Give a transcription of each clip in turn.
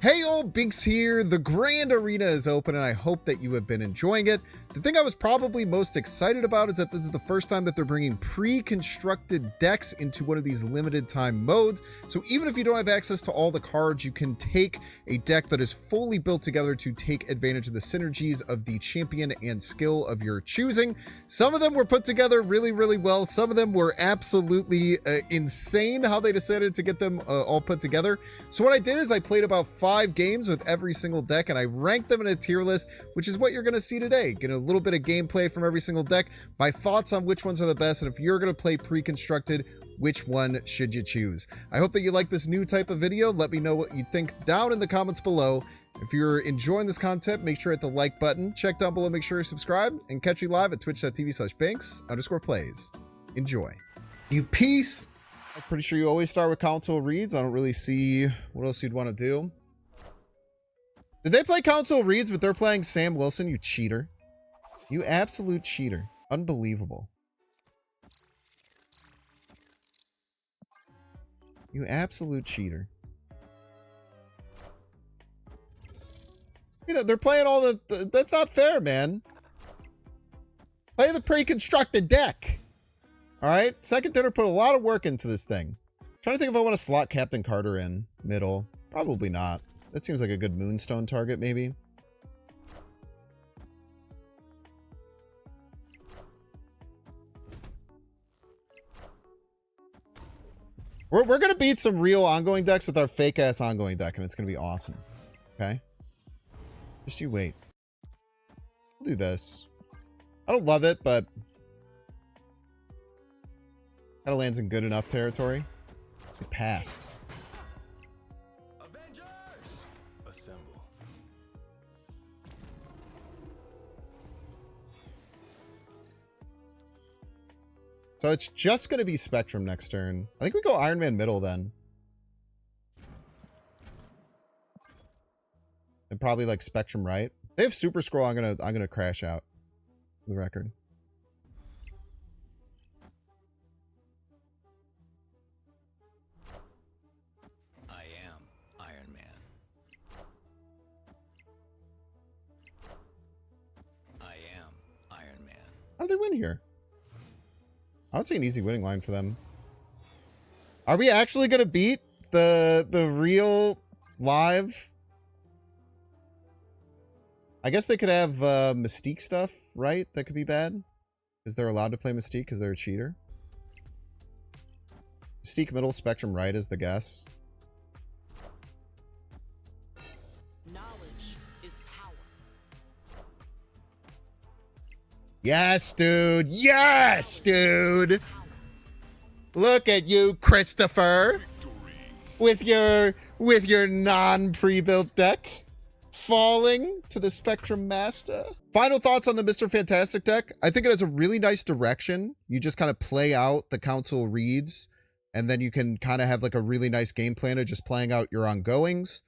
Hey all, Binks here. The Grand Arena is open and I hope that you have been enjoying it. The thing I was probably most excited about is that this is the first time that they're bringing pre-constructed decks into one of these limited time modes. So even if you don't have access to all the cards, you can take a deck that is fully built together to take advantage of the synergies of the champion and skill of your choosing. Some of them were put together really well. Some of them were absolutely insane how they decided to get them all put together. So what I did is I played about 5 games with every single deck and I ranked them in a tier list, which is what you're going to see today. Get a little bit of gameplay from every single deck, my thoughts on which ones are the best, and if you're going to play pre-constructed, which one should you choose? I hope that you like this new type of video. Let me know what you think down in the comments below. If you're enjoying this content, make sure to hit the like button. Check down below, make sure you're subscribed, and catch you live at twitch.tv/Banks_plays. Enjoy. You piece. I'm pretty sure you always start with console reads. I don't really see what else you'd want to do. Did they play console reads, but they're playing Sam Wilson? You cheater. You absolute cheater. Unbelievable. You absolute cheater. They're playing all the... That's not fair, man. Play the pre-constructed deck. Alright? Second dinner put a lot of work into this thing. Trying to think if I want to slot Captain Carter in. Middle. Probably not. That seems like a good Moonstone target, maybe. We're going to beat some real ongoing decks with our fake-ass ongoing deck, and it's going to be awesome. Okay? Just you wait. We'll do this. I don't love it, but... kind of lands in good enough territory. It passed. Avengers! Assemble. So it's just going to be Spectrum next turn. I think we go Iron Man middle then. And probably like Spectrum right. They have Super Scroll. I'm gonna crash out. For the record. I am Iron Man. I am Iron Man. How do they win here? I don't see an easy winning line for them. Are we actually gonna beat the real live? I guess they could have Mystique stuff, right? That could be bad. Because they're allowed to play Mystique because they're a cheater. Mystique middle, Spectrum right is the guess. Knowledge is power. Yes, dude. Yes, dude. Look at you, Christopher. With your non-pre-built deck. Falling to the Spectrum Master. Final thoughts on the Mr. Fantastic deck. I think it has a really nice direction. You just kind of play out the council reads, and then you can kind of have like a really nice game plan of just playing out your ongoings.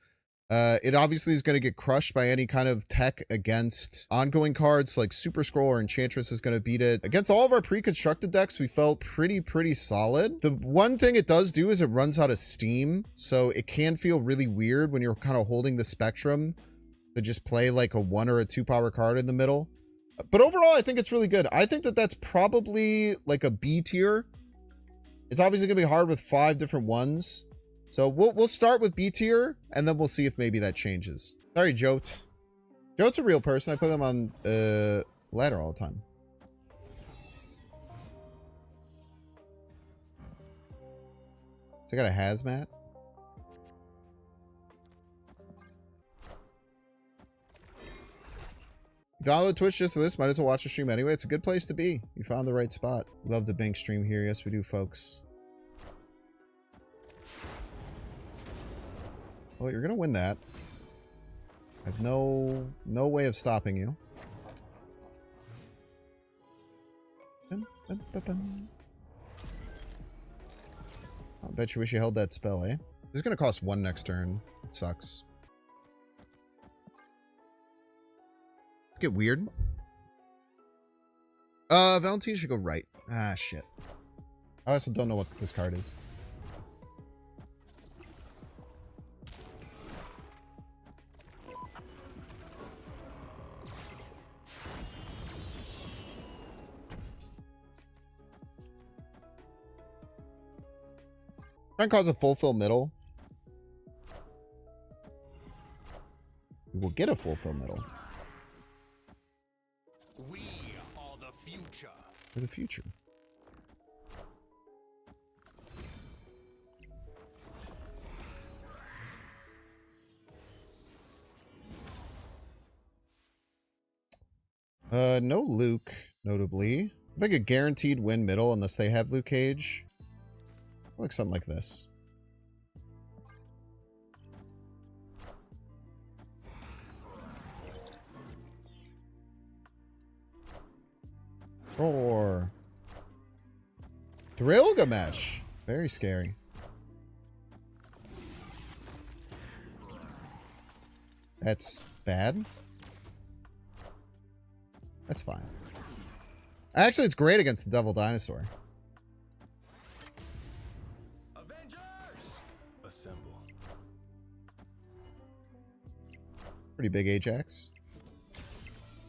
It obviously is going to get crushed by any kind of tech against ongoing cards like Super Scroll or Enchantress is going to beat it. Against all of our pre-constructed decks, we felt pretty solid. The one thing it does do is it runs out of steam, so it can feel really weird when you're kind of holding the Spectrum to just play like a 1 or a 2 power card in the middle. But overall, I think it's really good. I think that that's probably like a B tier. It's obviously going to be hard with 5 different ones. So we'll start with B tier, and then we'll see if maybe that changes. Sorry, Jote. Jote's a real person. I put them on ladder all the time. So I got a hazmat. Download Twitch just for this. Might as well watch the stream anyway. It's a good place to be. You found the right spot. Love the Bank stream here. Yes, we do, folks. Oh, you're gonna win that. I have no way of stopping you. I bet you wish you held that spell, eh? This is gonna cost 1 next turn. It sucks. Let's get weird. Valentine should go right. Ah, shit. I also don't know what this card is. Try and cause a full fill middle. We will get a full fill middle. We are the future. For the future. No Luke, notably. I think a guaranteed win middle unless they have Luke Cage. Like something like this. Or Thrilgamesh. Very scary. That's bad. That's fine. Actually, it's great against the Devil Dinosaur. Avengers! Assemble. Pretty big Ajax.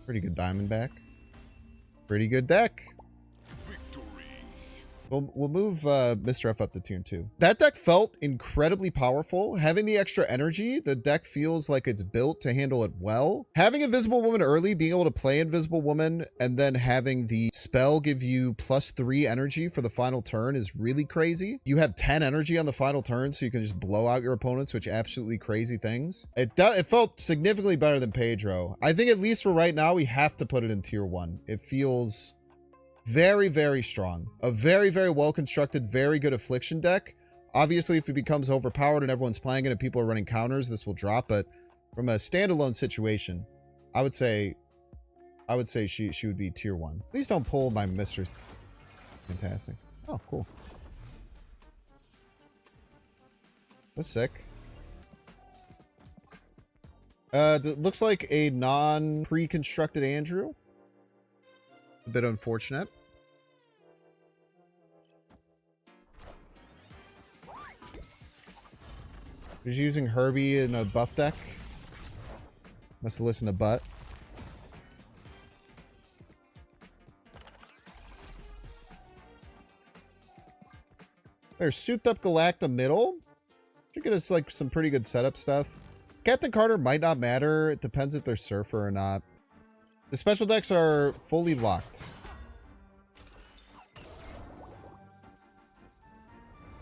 Pretty good Diamondback. Pretty good deck. We'll move Mr. F up to tier 2. That deck felt incredibly powerful. Having the extra energy, the deck feels like it's built to handle it well. Having Invisible Woman early, being able to play Invisible Woman, and then having the spell give you +3 energy for the final turn is really crazy. You have 10 energy on the final turn, so you can just blow out your opponents, which absolutely crazy things. It felt significantly better than Pedro. I think at least for right now, we have to put it in tier 1. It feels very, very strong. A very, very well-constructed, very good Affliction deck. Obviously, if it becomes overpowered and everyone's playing it and people are running counters, this will drop. But from a standalone situation, I would say she would be tier 1. Please don't pull my Mr. Fantastic. Oh, cool. That's sick. Looks like a non-pre-constructed Andrew. A bit unfortunate. He's using Herbie in a buff deck. Must have listened to Butt. There's Souped Up Galacta middle. Should get us like some pretty good setup stuff. Captain Carter might not matter. It depends if they're Surfer or not. The special decks are fully locked.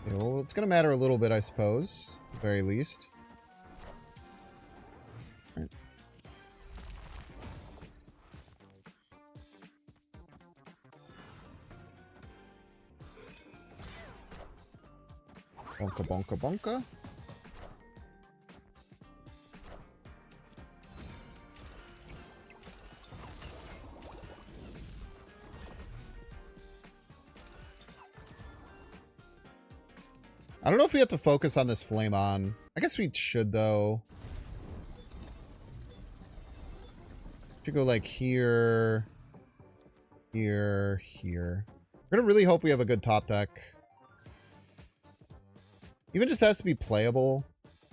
Okay, well, it's going to matter a little bit, I suppose. At the very least. All right. Bonka, bonka, bonka. I don't know if we have to focus on this Flame On. I guess we should, though. Should go like here, here, here. We're gonna really hope we have a good top deck. Even just has to be playable.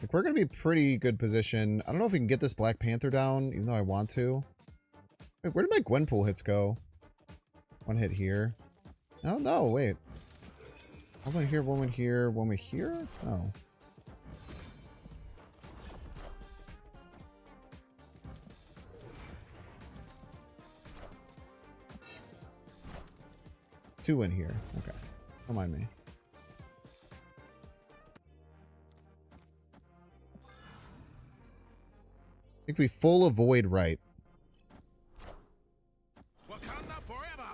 Like, we're gonna be pretty good position. I don't know if we can get this Black Panther down, even though I want to. Wait, where did my Gwenpool hits go? One hit here. Oh, no, wait. One here, one here, one here? Oh. Two in here. Okay. Don't mind me. I think we full avoid right. Wakanda forever.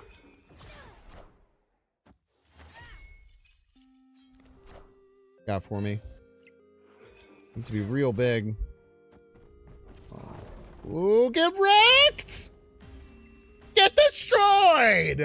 Got for me. Needs to be real big. Ooh, get wrecked! Get destroyed!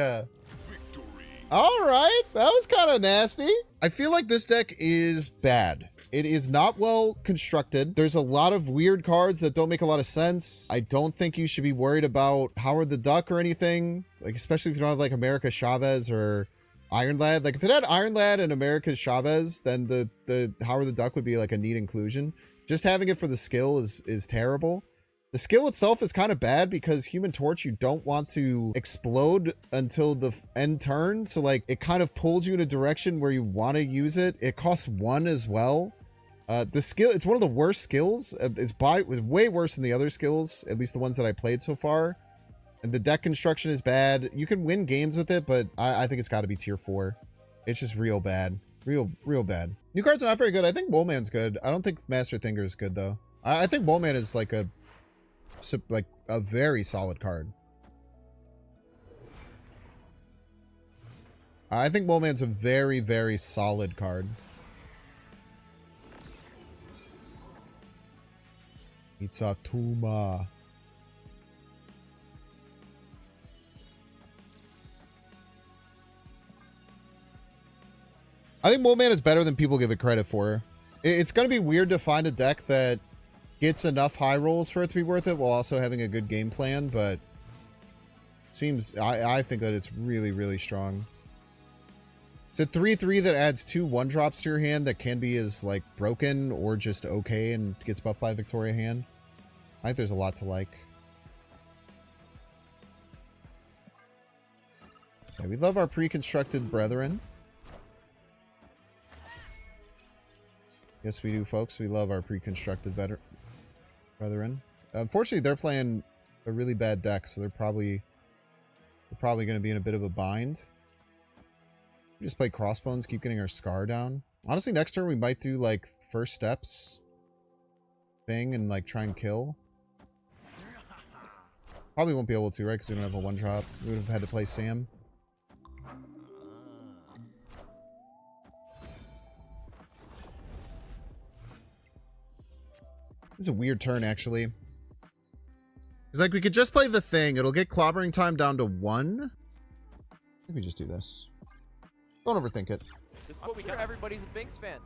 All right, that was kind of nasty. I feel like this deck is bad. It is not well constructed. There's a lot of weird cards that don't make a lot of sense. I don't think you should be worried about Howard the Duck or anything. Like, especially if you don't have like America Chavez or Iron Lad. Like, if it had Iron Lad and America Chavez, then the Howard the Duck would be like a neat inclusion. Just having it for the skill is terrible. The skill itself is kind of bad because Human Torch, you don't want to explode until the end turn. So like it kind of pulls you in a direction where you want to use it. It costs 1 as well. The skill, it's one of the worst skills. It's way worse than the other skills, at least the ones that I played so far. And the deck construction is bad. You can win games with it, but I think it's got to be tier 4. It's just real bad. Real bad. New cards are not very good. I think Mole Man's good. I don't think Master Thinker is good, though. I think Mole Man is like a very solid card. I think Mole Man's a very, very solid card. Itsatuma. I think Mole Man is better than people give it credit for. It's going to be weird to find a deck that gets enough high rolls for it to be worth it while also having a good game plan, but seems I think that it's really, really strong. It's a 3/3 that adds 2 1-drops to your hand that can be as like broken or just okay and gets buffed by Victoria hand. I think there's a lot to like. Okay, we love our pre-constructed brethren. Yes, we do, folks. We love our pre-constructed brethren. Unfortunately, they're playing a really bad deck, so they're probably going to be in a bit of a bind. We just play Crossbones, keep getting our Scar down. Honestly, next turn we might do like first steps thing and like try and kill. Probably won't be able to, right? Because we don't have a 1-drop. We would have had to play Sam. This is a weird turn, actually. It's like we could just play the thing. It'll get clobbering time down to 1. I think we just do this. Don't overthink it. This is what we got. Everybody's a Binks fan.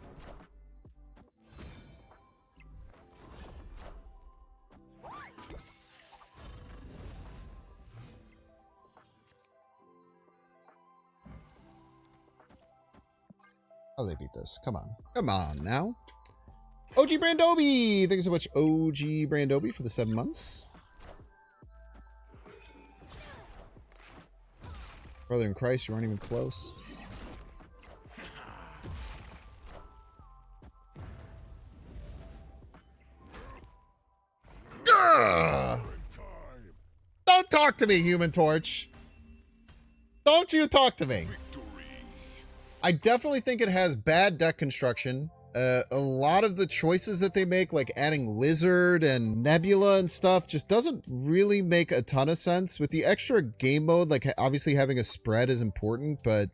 How do they beat this? Come on. Come on now. OG Brandobi! Thank you so much, OG Brandobi, for the 7 months. Brother in Christ, you aren't even close. Ugh! Don't talk to me, Human Torch. Don't you talk to me. I definitely think it has bad deck construction. A lot of the choices that they make, like adding Lizard and Nebula and stuff, just doesn't really make a ton of sense. With the extra game mode, like obviously having a spread is important, but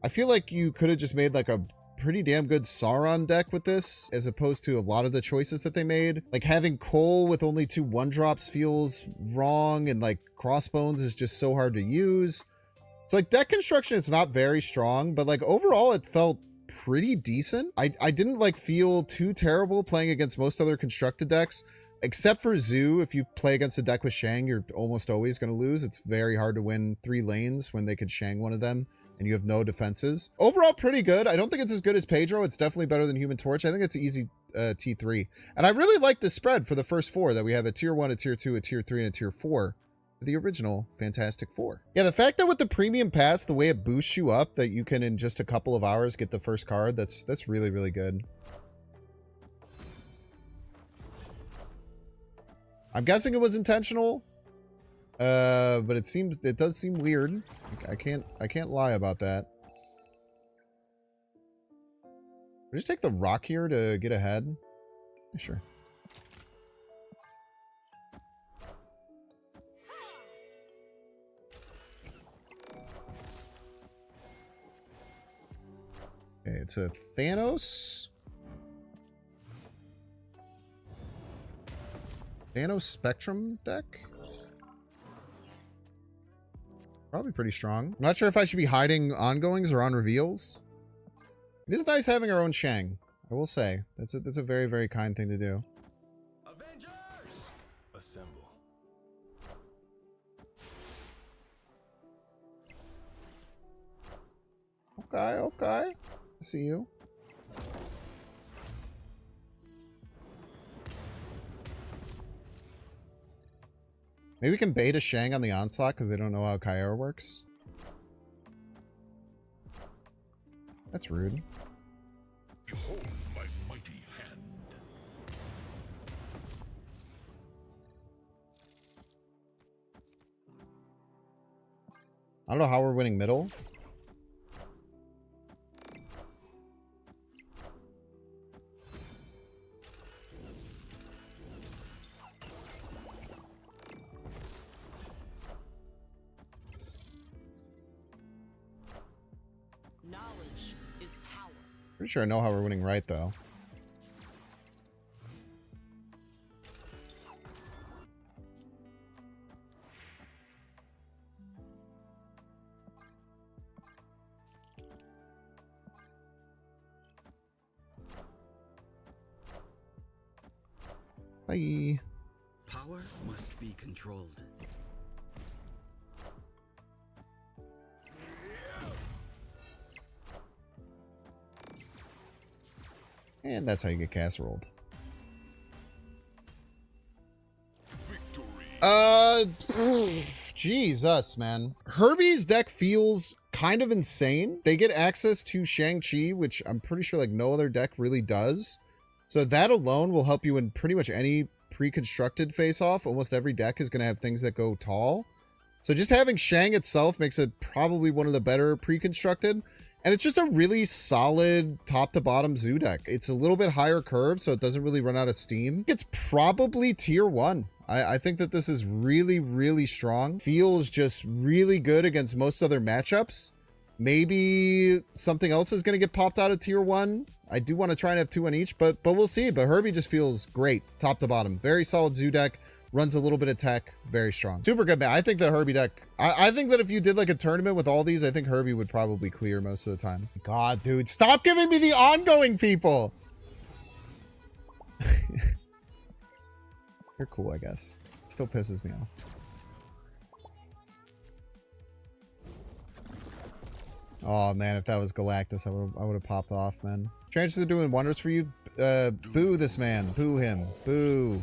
I feel like you could have just made like a pretty damn good Sauron deck with this, as opposed to a lot of the choices that they made. Like having Cole with only 2 1-drops feels wrong, and like Crossbones is just so hard to use. So like deck construction is not very strong, but like overall it felt pretty decent. I didn't like feel too terrible playing against most other constructed decks, except for Zoo. If you play against a deck with Shang, you're almost always going to lose. It's very hard to win 3 lanes when they could Shang one of them and you have no defenses. Overall, pretty good. I don't think it's as good as Pedro. It's definitely better than Human Torch. I think it's easy T3. And I really like the spread for the first 4, that we have a tier 1, a tier 2, a tier 3, and a tier 4. The original Fantastic Four. Yeah, the fact that with the premium pass, the way it boosts you up, that you can in just a couple of hours get the first card, that's really, really good. I'm guessing it was intentional, but it does seem weird. I can't lie about that. We'll just take the rock here to get ahead. Sure. Okay, it's a Thanos. Thanos Spectrum deck. Probably pretty strong. I'm not sure if I should be hiding ongoings or on reveals. It is nice having our own Shang, I will say. That's a very, very kind thing to do. Avengers! Assemble. Okay. I see you. Maybe we can bait a Shang on the onslaught because they don't know how Kyra works. That's rude. Behold my mighty hand. I don't know how we're winning middle. Knowledge is power. Pretty sure I know how we're winning right, though. Bye. Power must be controlled. And that's how you get casseroled. Jesus, man. Herbie's deck feels kind of insane. They get access to Shang-Chi, which I'm pretty sure like no other deck really does. So that alone will help you in pretty much any pre-constructed face-off. Almost every deck is going to have things that go tall. So just having Shang itself makes it probably one of the better pre-constructed. And it's just a really solid top to bottom zoo deck. It's a little bit higher curve, so it doesn't really run out of steam. It's probably tier 1. I think that this is really, really strong. Feels just really good against most other matchups. Maybe something else is going to get popped out of tier 1. I do want to try and have 2 on each, but we'll see. But Herbie just feels great, top to bottom. Very solid zoo deck. Runs a little bit of tech. Very strong. Super good, man. I think the Herbie deck... I think that if you did like a tournament with all these, I think Herbie would probably clear most of the time. God, dude. Stop giving me the ongoing people! You're cool, I guess. Still pisses me off. Oh, man. If that was Galactus, I would have popped off, man. Chances are doing wonders for you. Boo this man. Boo him. Boo.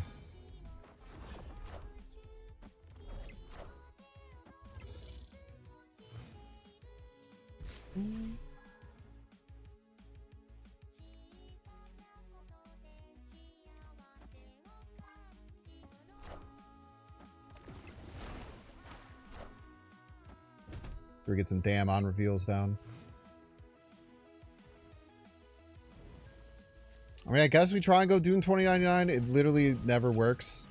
We get some damn on reveals down. I mean, I guess we try and go Dune 2099. It literally never works.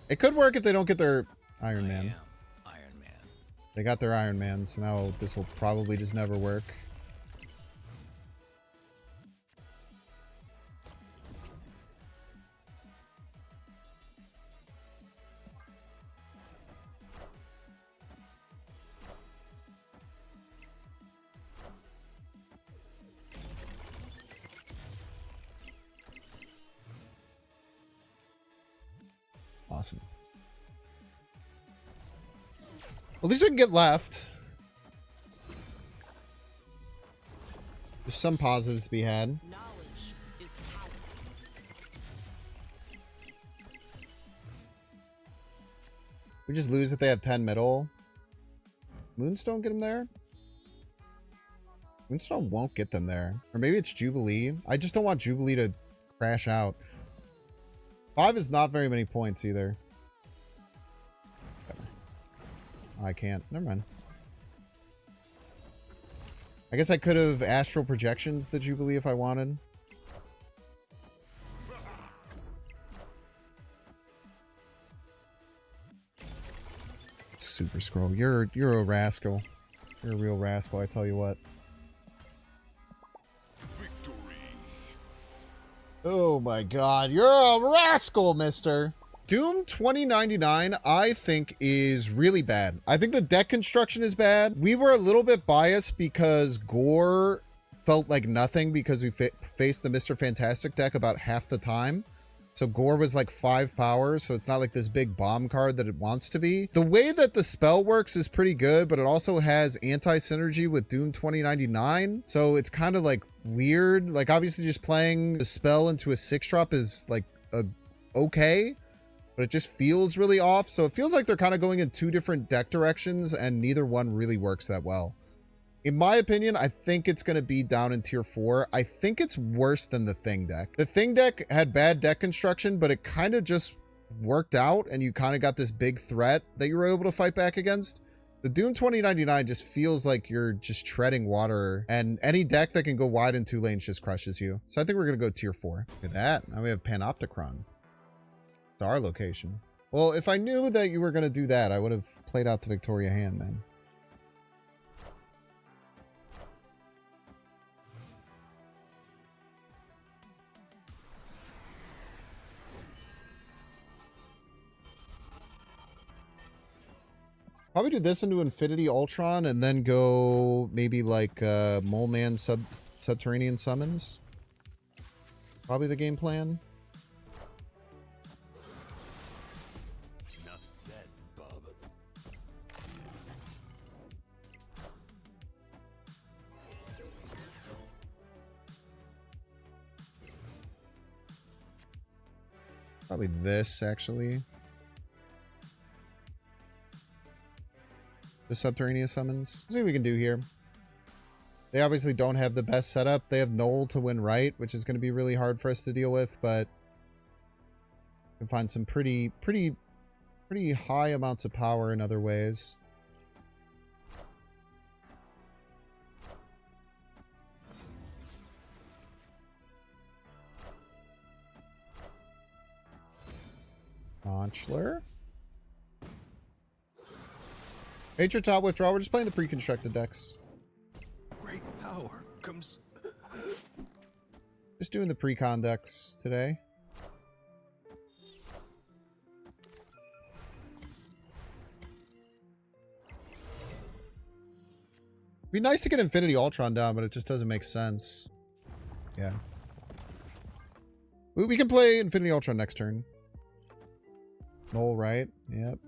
It could work if they don't get their Iron Man. Iron Man. They got their Iron Man, so now this will probably just never work. Awesome. Well, at least we can get left. There's some positives to be had. Knowledge is power. We just lose if they have 10 middle. Moonstone get them there? Moonstone won't get them there. Or maybe it's Jubilee. I just don't want Jubilee to crash out. 5 is not very many points either. I can't. Never mind. I guess I could have Astral Projections the Jubilee if I wanted. Super Scroll. You're a rascal. You're a real rascal, I tell you what. Oh my god, you're a rascal, mister! Doom 2099, I think, is really bad. I think the deck construction is bad. We were a little bit biased because Gore felt like nothing because we faced the Mr. Fantastic deck about half the time. So Gore was like 5 power, so it's not like this big bomb card that it wants to be. The way that the spell works is pretty good, but it also has anti-synergy with Doom 2099. So it's kind of like weird. Like obviously just playing the spell into a 6-drop is like okay, but it just feels really off. So it feels like they're kind of going in two different deck directions, and neither one really works that well. In my opinion, I think it's going to be down in tier 4. I think it's worse than the Thing deck. The Thing deck had bad deck construction, but it kind of just worked out, and you kind of got this big threat that you were able to fight back against. The Doom 2099 just feels like you're just treading water, and any deck that can go wide in 2 lanes just crushes you. So I think we're going to go tier 4. Look at that. Now we have Panopticon. It's our location. Well, if I knew that you were going to do that, I would have played out the Victoria hand, man. Probably do this into Infinity Ultron and then go maybe like Mole Man Subterranean Summons. Probably the game plan. Enough said, bub. Probably this, actually. The Subterranean Summons. Let's see what we can do here. They obviously don't have the best setup. They have Null to win right, which is going to be really hard for us to deal with, but we can find some pretty high amounts of power in other ways. Launchler. Nature top withdrawal. We're just playing the pre-constructed decks. Great power comes. Just doing the pre-con decks today. It'd be nice to get Infinity Ultron down, but it just doesn't make sense. Yeah. We can play Infinity Ultron next turn. Null, right? Yep.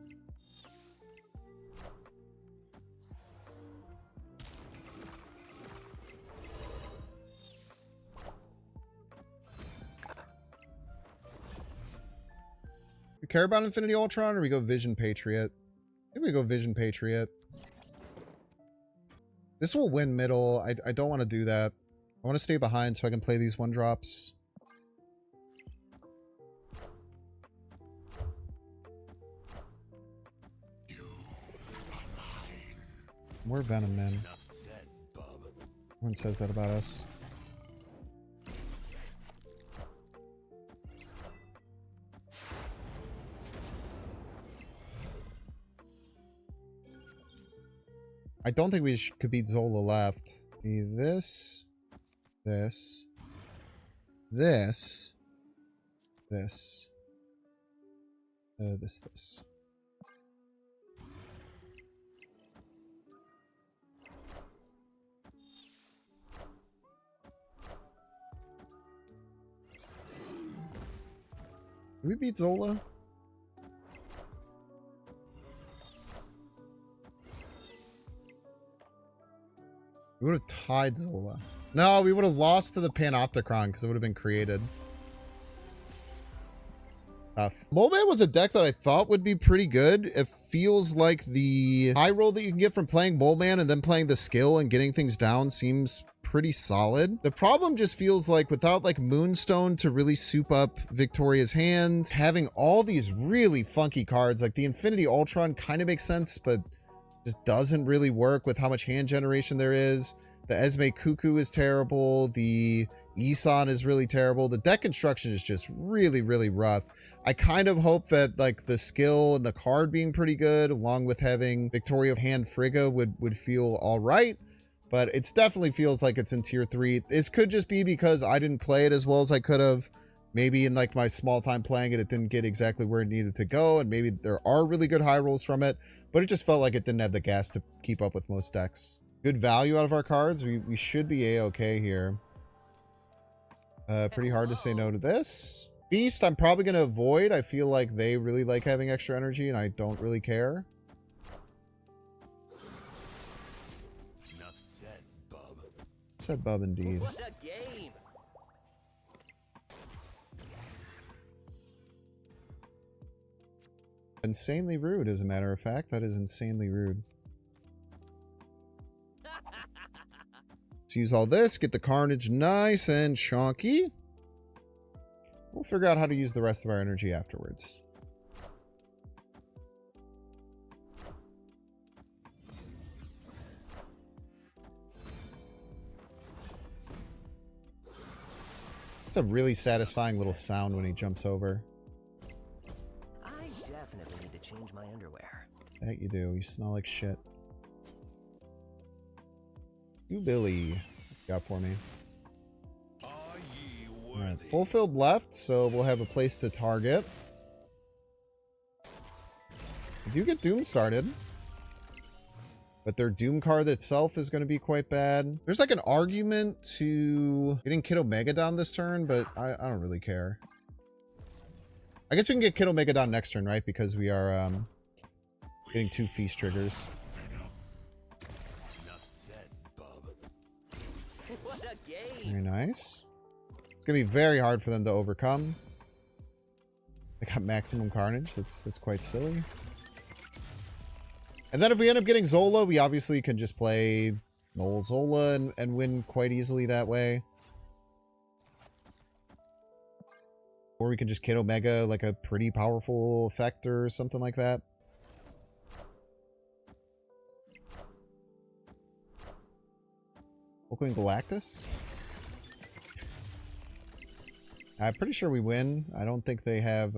We care about Infinity Ultron, or we go Vision Patriot? I think we go Vision Patriot. This will win middle. I don't want to do that. I want to stay behind so I can play these 1-drops. More Venom, man. Enough said, bub. Everyone says that about us. I don't think we could beat Zola left. Be this, this, this, this, this. Did we beat Zola? We would have tied Zola. No, we would have lost to the Panopticon because it would have been created. Tough. Moleman was a deck that I thought would be pretty good. It feels like the high roll that you can get from playing Moleman and then playing the skill and getting things down seems pretty solid. The problem just feels like without like Moonstone to really soup up Victoria's hand, having all these really funky cards, like the Infinity Ultron kind of makes sense, but just doesn't really work with how much hand generation there is. The Esme Cuckoo is terrible. The Isan is really terrible. The deck construction is just really, really rough. I kind of hope that like the skill and the card being pretty good, along with having Victoria hand Frigga would feel all right. But it definitely feels like it's in tier 3. This could just be because I didn't play it as well as I could have. Maybe in like my small time playing it, it didn't get exactly where it needed to go. And maybe there are really good high rolls from it, but it just felt like it didn't have the gas to keep up with most decks. Good value out of our cards. We should be A-okay here. Pretty hard to say no to this. Beast, I'm probably going to avoid. I feel like they really like having extra energy and I don't really care. Enough said, bub. Said bub indeed. What a game! insanely rude, as a matter of fact. That is insanely rude. Let's use all this, get the Carnage nice and chonky. We'll figure out how to use the rest of our energy afterwards. It's a really satisfying little sound when he jumps over. I definitely need to change my underwear. That you do. You smell like shit. You, Billy. What you got for me? Are ye Alright, worthy? full field left, so we'll have a place to target. I do get Doom started. But their Doom card itself is going to be quite bad. There's like an argument to getting Kid Megadon this turn, but I don't really care. I guess we can get Kid Megadon next turn, right? Because we are getting 2 feast triggers. Enough said, bub. What a game! Very nice. It's going to be very hard for them to overcome. They got maximum Carnage. That's quite silly. And then if we end up getting Zola, we obviously can just play Null Zola and win quite easily that way. Or we can just Kid Omega like a pretty powerful effect or something like that. Oakland Galactus? I'm pretty sure we win. I don't think they have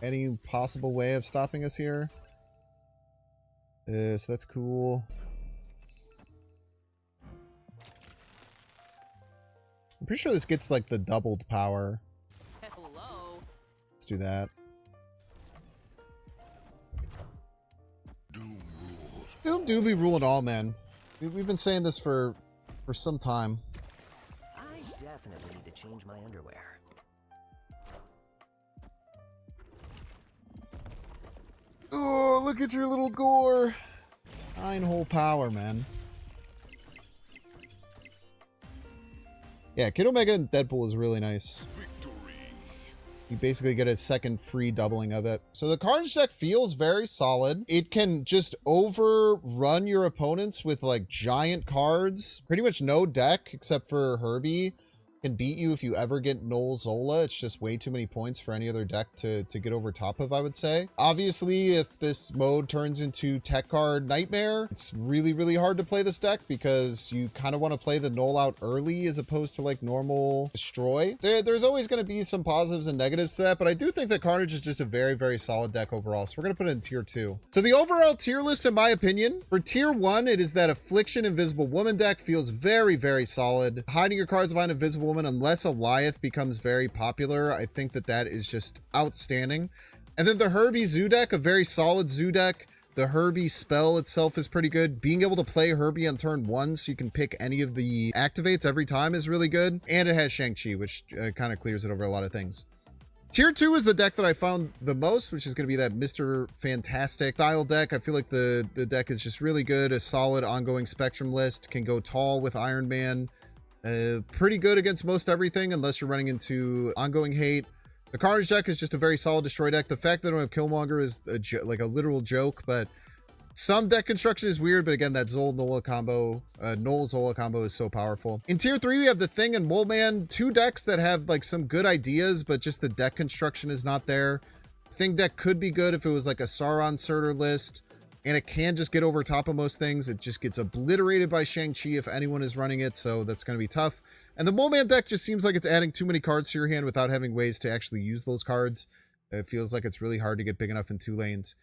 any possible way of stopping us here. So that's cool. I'm pretty sure this gets like the doubled power. Hello. Let's do that. Doom rules. Doom do be ruling all, man. We've been saying this for some time. I definitely need to change my underwear. Oh, look at your little gore. 9-hole power, man. Yeah, Kid Omega and Deadpool is really nice. Victory. You basically get a second free doubling of it. So the Carnage deck feels very solid. It can just overrun your opponents with like giant cards. Pretty much no deck except for Herbie can beat you if you ever get Null Zola. It's just way too many points for any other deck to get over top of, I would say. Obviously, if this mode turns into Tech Card Nightmare, it's really, really hard to play this deck because you kind of want to play the Null out early as opposed to like normal Destroy. There's always going to be some positives and negatives to that, but I do think that Carnage is just a very, very solid deck overall. So we're going to put it in tier 2. So the overall tier list, in my opinion, for tier 1, it is that Affliction Invisible Woman deck feels very, very solid. Hiding your cards behind Invisible Woman, unless Eliath becomes very popular, I think that that is just outstanding. And then the Herbie Zoo deck, a very solid Zoo deck. The Herbie spell itself is pretty good. Being able to play Herbie on turn 1 so you can pick any of the activates every time is really good. And it has Shang-Chi, which kind of clears it over a lot of things. Tier 2 is the deck that I found the most, which is going to be that Mr. Fantastic style deck. I feel like the deck is just really good. A solid ongoing Spectrum list. Can go tall with Iron Man. Pretty good against most everything unless you're running into ongoing hate. The Carnage deck is just a very solid destroy deck. The fact that I don't have Killmonger is like a literal joke, but some deck construction is weird. But again, that Null combo is so powerful. In tier 3, we have the Thing and Mole Man, 2 decks that have like some good ideas, but just the deck construction is not there. Thing deck could be good if it was like a Sauron Surtur list. And it can just get over top of most things. It just gets obliterated by Shang-Chi if anyone is running it, so that's going to be tough. And the Mole Man deck just seems like it's adding too many cards to your hand without having ways to actually use those cards. It feels like it's really hard to get big enough in 2 lanes.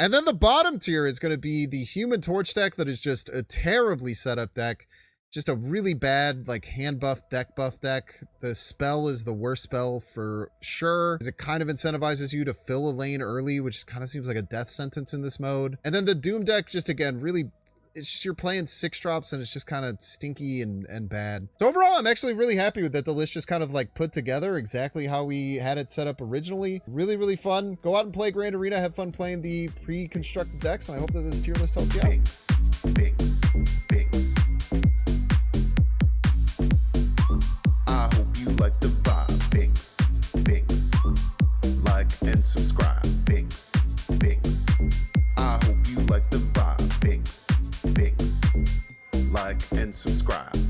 And then the bottom tier is going to be the Human Torch deck that is just a terribly set up deck. Just a really bad, like, hand buff deck. The spell is the worst spell for sure, because it kind of incentivizes you to fill a lane early, which kind of seems like a death sentence in this mode. And then the Doom deck, just again, really, it's just you're playing 6 drops and it's just kind of stinky and bad. So overall, I'm actually really happy with that. The list just kind of like put together exactly how we had it set up originally. Really, really fun. Go out and play Grand Arena. Have fun playing the pre-constructed decks, and I hope that this tier list helps you out. Binks, binks, binks. I hope you like the vibe. Binks, binks. Like and subscribe. Binks. like, and subscribe.